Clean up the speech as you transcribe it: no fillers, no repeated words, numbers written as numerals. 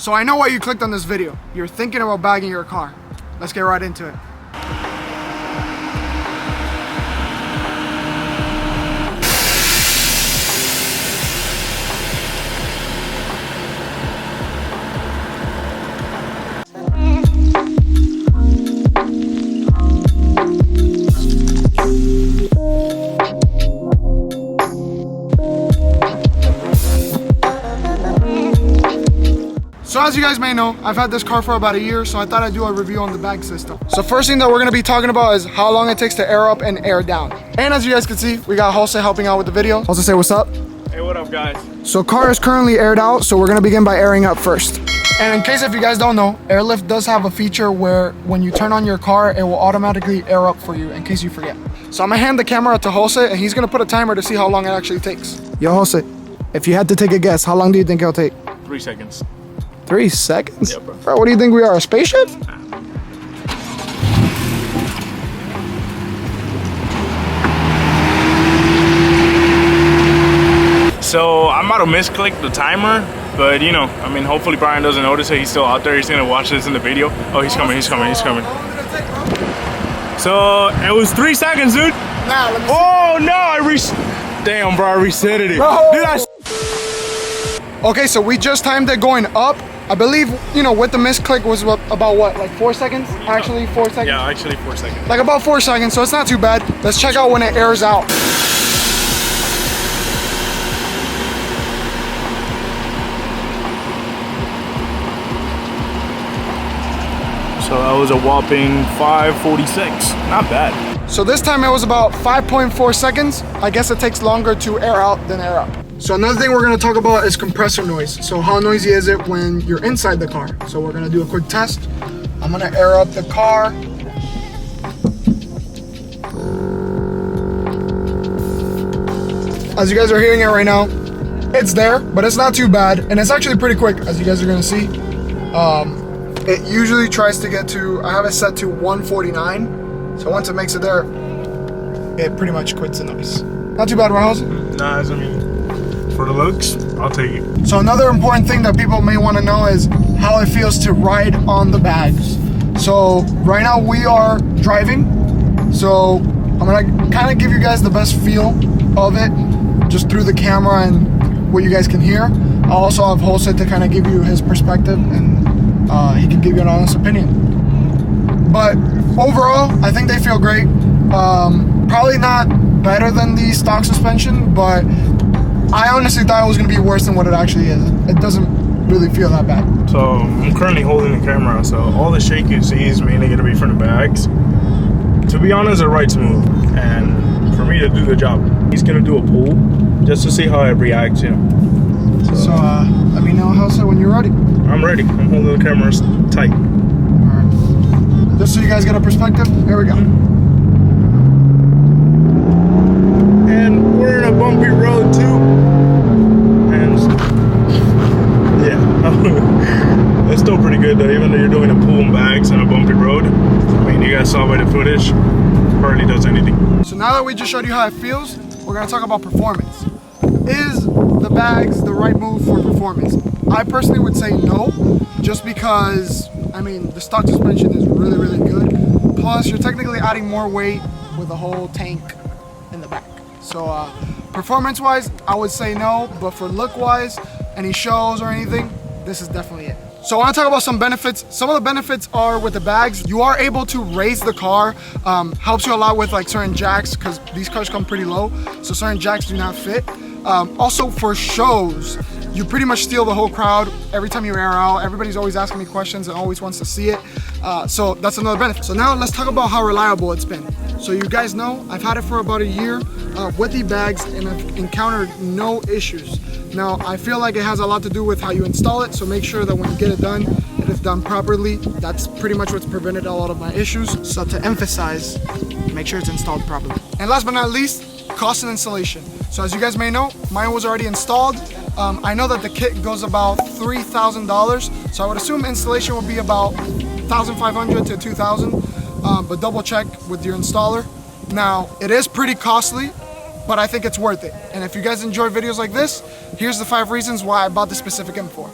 So I know why you clicked on this video. You're thinking about bagging your car. Let's get right into it. So as you guys may know, I've had this car for about a year, so I thought I'd do a review on the bag system. So first thing that we're gonna be talking about is how long it takes to air up and air down. And as you guys can see, we got Jose helping out with the video. Jose, say what's up. Hey, what up, guys? So car is currently aired out, so we're gonna begin by airing up first. And in case if you guys don't know, AirLift does have a feature where when you turn on your car, it will automatically air up for you in case you forget. So I'm gonna hand the camera to Jose and he's gonna put a timer to see how long it actually takes. Yo, Jose, if you had to take a guess, how long do you think it'll take? 3 seconds. 3 seconds? Yeah, bro. Bro, what do you think we are, a spaceship? So I'm about to misclick the timer, but you know, I mean, hopefully Brian doesn't notice it. He's still out there. He's gonna watch this in the video. Oh, he's coming, he's coming, he's coming. How long did it take, bro? So it was 3 seconds, dude. Nah, let me see. Oh no, damn, bro, I reset it. Bro. Dude, Okay, so we just timed it going up. I believe, you know, with the misclick was about what, like 4 seconds? Actually, 4 seconds? Yeah, actually 4 seconds. Like about 4 seconds, so it's not too bad. Let's check out when it airs out. So that was a whopping 5:46. Not bad. So this time it was about 5.4 seconds. I guess it takes longer to air out than air up. So another thing we're gonna talk about is compressor noise. So how noisy is it when you're inside the car? So we're gonna do a quick test. I'm gonna air up the car. As you guys are hearing it right now, it's there, but it's not too bad. And it's actually pretty quick, as you guys are gonna see. It usually tries to get to, I have it set to 149. So once it makes it there, it pretty much quits the noise. Not too bad, right, Jose? Nah, I mean, for the looks, I'll take it. So another important thing that people may want to know is how it feels to ride on the bags. So right now we are driving. So I'm gonna kind of give you guys the best feel of it just through the camera and what you guys can hear. I'll also have Jose to kind of give you his perspective and he can give you an honest opinion. But overall, I think they feel great. Probably not better than the stock suspension, but I honestly thought it was gonna be worse than what it actually is. It doesn't really feel that bad. So I'm currently holding the camera, so all the shake you see is mainly gonna be from the bags. To be honest, it rides smooth, and for me to do the job, he's gonna do a pull just to see how it reacts, you know. So let me know, Jose, when you're ready. I'm ready. I'm holding the camera tight. Alright. Just so you guys get a perspective, here we go. And we're in a bumpy road too. And yeah, that's still pretty good though, even though you're doing a pull and bags on a bumpy road. I mean, you guys saw by the footage, hardly does anything. So now that we just showed you how it feels, we're gonna talk about performance. Is the bags the right move for performance? I personally would say no, just because, I mean, the stock suspension is really, really good. Plus, you're technically adding more weight with the whole tank in the back. So performance-wise, I would say no, but for look-wise, any shows or anything, this is definitely it. So I want to talk about some benefits. Some of the benefits are with the bags. You are able to raise the car, helps you a lot with like certain jacks because these cars come pretty low, so certain jacks do not fit. Also for shows, you pretty much steal the whole crowd every time you air out. Everybody's always asking me questions and always wants to see it. So that's another benefit. So now let's talk about how reliable it's been. So you guys know, I've had it for about a year with the bags and I've encountered no issues. Now, I feel like it has a lot to do with how you install it, so make sure that when you get it done, it is done properly. That's pretty much what's prevented a lot of my issues. So to emphasize, make sure it's installed properly. And last but not least, cost and installation. So as you guys may know, mine was already installed. I know that the kit goes about $3,000, so I would assume installation will be about $1,500 to $2,000, but double check with your installer. Now, it is pretty costly, but I think it's worth it. And if you guys enjoy videos like this, here's the 5 reasons why I bought this specific M4.